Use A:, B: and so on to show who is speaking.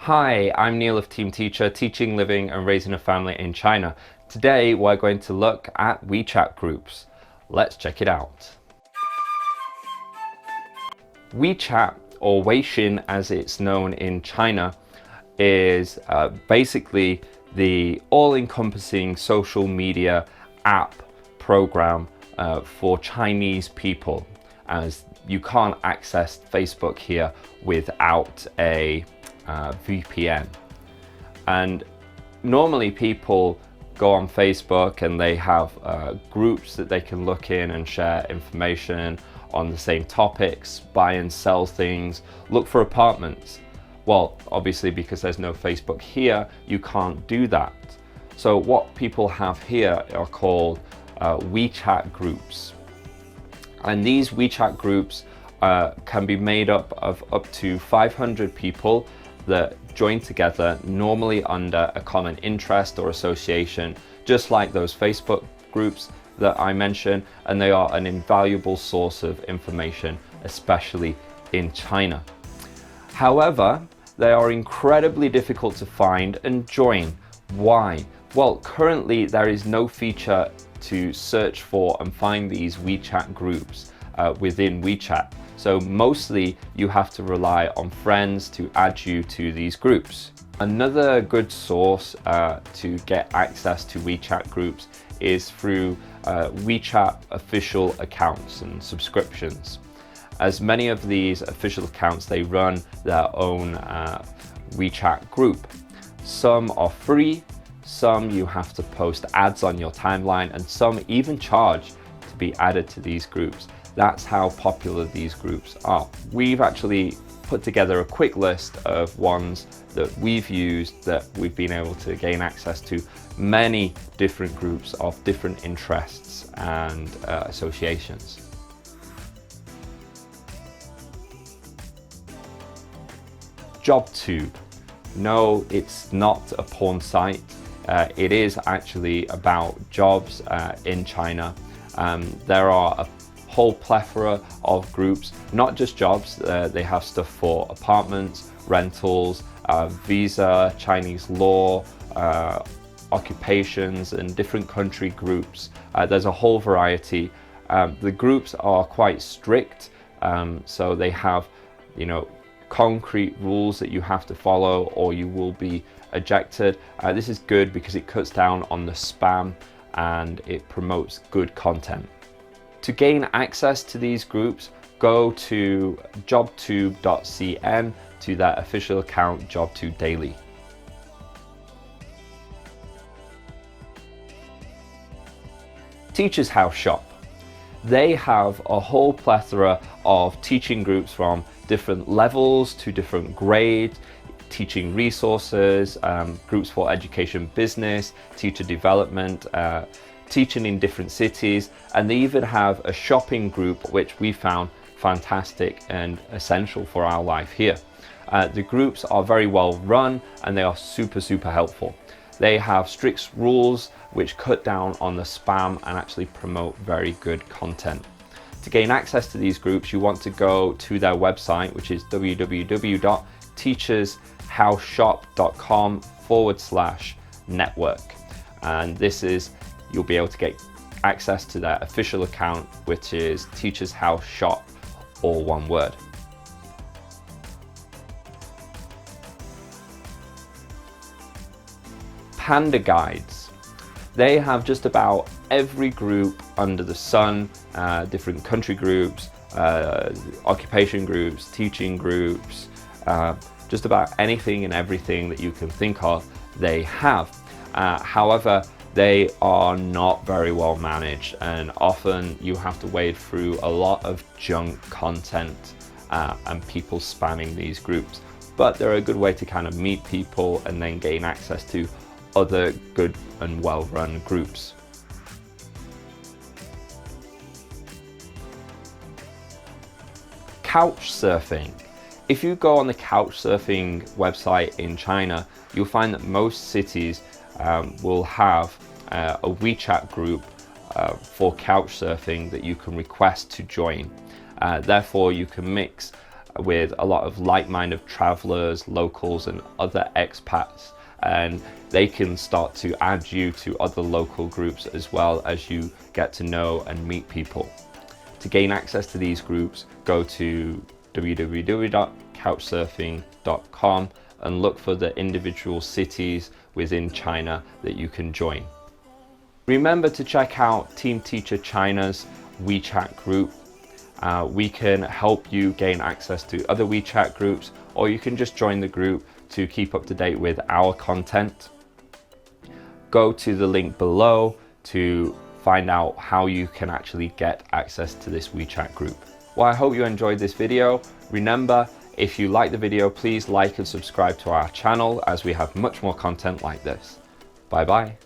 A: Hi, I'm Neil of Team Teacher, teaching, living and raising a family in China. Today we're going to look at WeChat groups. Let's check it out. WeChat, or Weixin as it's known in China, is basically the all-encompassing social media app program for Chinese people, as you can't access Facebook here without a VPN. And normally people go on Facebook and they have groups that they can look in and share information on the same topics, buy and sell things, look for apartments. Well, obviously because there's no Facebook here, you can't do that. So what people have here are called WeChat groups. And these WeChat groups can be made up to 500 people that join together, normally under a common interest or association, just like those Facebook groups that I mentioned, and they are an invaluable source of information, especially in China. However, they are incredibly difficult to find and join. Why? Well, currently there is no feature to search for and find these WeChat groups within WeChat. So mostly you have to rely on friends to add you to these groups. Another good source to get access to WeChat groups is through WeChat official accounts and subscriptions. As many of these official accounts, they run their own WeChat group. Some are free, some you have to post ads on your timeline, and some even charge to be added to these groups. That's how popular these groups are. We've actually put together a quick list of ones that we've used that we've been able to gain access to many different groups of different interests and associations. JobTube. No, it's not a porn site. It is actually about jobs in China. There are a whole plethora of groups, not just jobs. They have stuff for apartments, rentals, visa, Chinese law, occupations, and different country groups. There's a whole variety. The groups are quite strict, so they have, concrete rules that you have to follow or you will be ejected. This is good because it cuts down on the spam and it promotes good content. To gain access to these groups, go to jobtube.cn to their official account, JobTube Daily. Teachers House Shop. They have a whole plethora of teaching groups from different levels to different grades, teaching resources, groups for education business, teacher development, teaching in different cities, and they even have a shopping group which we found fantastic and essential for our life here. The groups are very well run and they are super helpful. They have strict rules which cut down on the spam and actually promote very good content. To gain access to these groups, you want to go to their website, which is www.teachershouseshop.com/network. And this is, you'll be able to get access to their official account, which is Teachers House Shop, all one word. Panda guides. They have just about every group under the sun, different country groups, occupation groups, teaching groups, just about anything and everything that you can think of, they have. However, they are not very well managed and often you have to wade through a lot of junk content and people spamming these groups. But they're a good way to kind of meet people and then gain access to other good and well-run groups. Couchsurfing. If you go on the Couchsurfing website in China, you'll find that most cities will have a WeChat group for Couchsurfing that you can request to join. Therefore, you can mix with a lot of like-minded travelers, locals, and other expats, and they can start to add you to other local groups as well as you get to know and meet people. To gain access to these groups, go to www.couchsurfing.com and look for the individual cities within China that you can join. Remember to check out TeamTeacherChina's WeChat group. We can help you gain access to other WeChat groups, or you can just join the group to keep up to date with our content. Go to the link below to find out how you can actually get access to this WeChat group. Well, I hope you enjoyed this video. Remember, if you like the video, please like and subscribe to our channel as we have much more content like this. Bye bye.